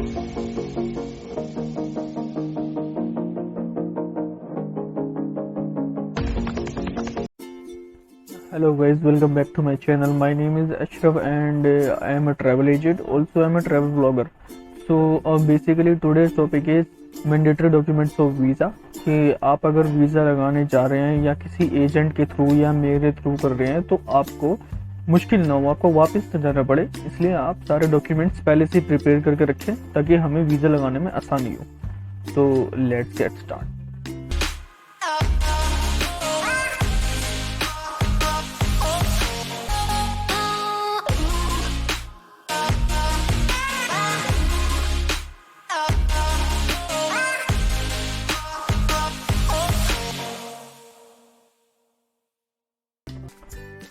Hello guys, welcome back to my channel. My name is Ashraf and I am a travel agent. Also, I am a travel vlogger. So basically today's topic is mandatory documents of visa. कि आप अगर visa लगाने जा रहे हैं या किसी agent के थ्रू या मेरे थ्रू कर रहे हैं तो आपको मुश्किल ना हो, आपको वापस न जाना पड़े, इसलिए आप सारे डॉक्यूमेंट्स पहले से प्रिपेयर करके रखें ताकि हमें वीज़ा लगाने में आसानी हो. तो let's get start.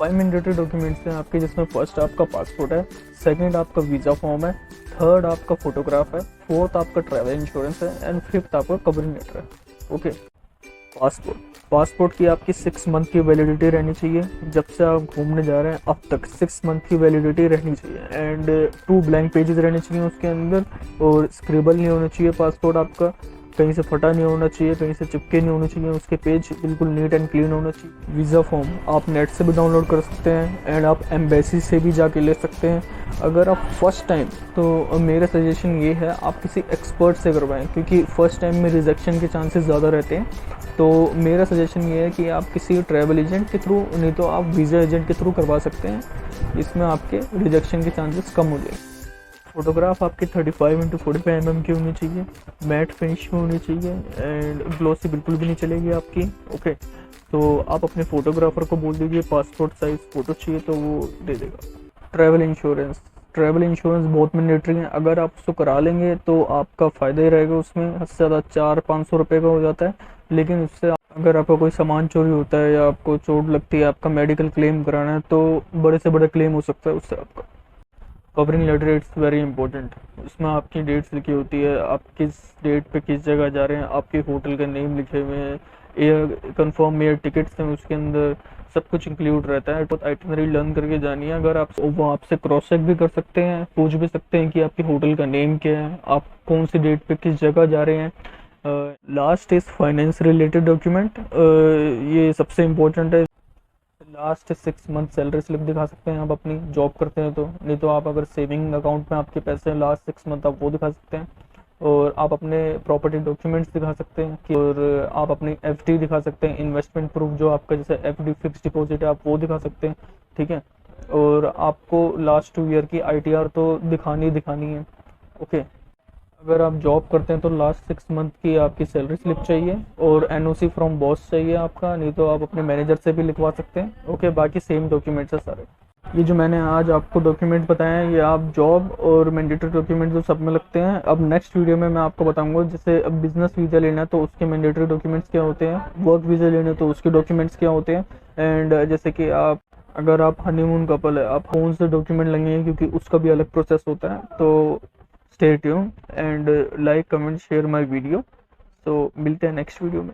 5 mandatory documents हैं आपके, जिसमें फर्स्ट आपका पासपोर्ट है, सेकंड आपका वीज़ा फॉर्म है, थर्ड आपका फोटोग्राफ है, फोर्थ आपका ट्रैवल इंश्योरेंस है एंड फिफ्थ आपका कवरिंग लेटर है. ओके. पासपोर्ट की आपकी 6 मंथ की वैलिडिटी रहनी चाहिए. जब से आप घूमने जा रहे हैं अब तक 6 मंथ की वैलिडिटी रहनी चाहिए एंड 2 ब्लैंक पेजेस रहने चाहिए उसके अंदर, और स्क्रिबल नहीं होना चाहिए पासपोर्ट आपका, कहीं से फटा नहीं होना चाहिए, कहीं से चिपके नहीं होने चाहिए, उसके पेज बिल्कुल नीट एंड क्लीन होना चाहिए. वीज़ा फॉर्म आप नेट से भी डाउनलोड कर सकते हैं एंड आप एम्बेसी से भी जाके ले सकते हैं. अगर आप फर्स्ट टाइम, तो मेरा सजेशन ये है आप किसी एक्सपर्ट से करवाएं, क्योंकि फ़र्स्ट टाइम में रिजेक्शन के चांसेस ज़्यादा रहते हैं. तो मेरा सजेशन ये है कि आप किसी ट्रैवल एजेंट के थ्रू, नहीं तो आप वीज़ा एजेंट के थ्रू करवा सकते हैं. इसमें आपके रिजेक्शन के चांसेस कम हो जाएंगे. फोटोग्राफ आपकी 35x45 mm की होनी चाहिए, मैट फिनिश में होनी चाहिए एंड ग्लॉसी बिल्कुल भी नहीं चलेगी आपकी. ओके. तो आप अपने फोटोग्राफर को बोल दीजिए पासपोर्ट साइज फ़ोटो चाहिए तो वो दे देगा. ट्रैवल इंश्योरेंस बहुत मैंडेटरी है. अगर आप उसको करा लेंगे तो आपका फ़ायदा ही रहेगा. उसमें हद से ज़्यादा 400-500 रुपये का हो जाता है, लेकिन उससे अगर आपका कोई सामान चोरी होता है या आपको चोट लगती है, आपका मेडिकल क्लेम कराना है, तो बड़े से बड़ा क्लेम हो सकता है उससे आपका. Covering letter it's very important. इसमें आपकी डेट्स लिखी होती है, आप किस डेट पे किस जगह जा रहे हैं, आपके होटल का नेम लिखे हुए हैं, एयर कंफर्म एयर टिकट्स हैं, उसके अंदर सब कुछ इंक्लूड रहता है. तो आइटनरी लर्न करके जानी है. अगर आप वो आपसे क्रॉस चेक भी कर सकते हैं, पूछ भी सकते हैं कि आपके होटल का नेम क्या है, आप कौन सी डेट पे किस जगह जा रहे हैं. Last is finance related document. ये सबसे इम्पोर्टेंट है. लास्ट 6 मंथ सैलरी स्लिप दिखा सकते हैं आप अपनी, जॉब करते हैं तो. नहीं तो आप अगर सेविंग अकाउंट में आपके पैसे हैं लास्ट 6 मंथ, आप वो दिखा सकते हैं. और आप अपने प्रॉपर्टी डॉक्यूमेंट्स दिखा सकते हैं, और आप अपनी एफडी दिखा सकते हैं, इन्वेस्टमेंट प्रूफ जो आपका जैसे एफडी फिक्स डिपॉजिट है आप वो दिखा सकते हैं. ठीक है. और आपको लास्ट 2 ईयर की आईटीआर तो दिखानी है. ओके. अगर आप जॉब करते हैं तो लास्ट 6 मंथ की आपकी सैलरी स्लिप चाहिए और एनओसी फ्रॉम बॉस चाहिए आपका, नहीं तो आप अपने मैनेजर से भी लिखवा सकते हैं. ओके. बाकी सेम डॉक्यूमेंट्स है सारे. ये जो मैंने आज आपको डॉक्यूमेंट बताए हैं ये आप जॉब और मैंडेटरी डॉक्यूमेंट जो सब में लगते हैं. अब नेक्स्ट वीडियो में मैं आपको बताऊंगा, जैसे अब बिजनेस वीज़ा लेना है तो उसके मैंडेटरी डॉक्यूमेंट्स क्या होते हैं, वर्क वीज़ा लेना है तो उसके डॉक्यूमेंट्स क्या होते हैं, एंड जैसे कि अगर आप हनीमून कपल है आप कौन से डॉक्यूमेंट लगेंगे, क्योंकि उसका भी अलग प्रोसेस होता है. तो stay tuned and like, comment, share my video. So मिलते हैं नेक्स्ट वीडियो में.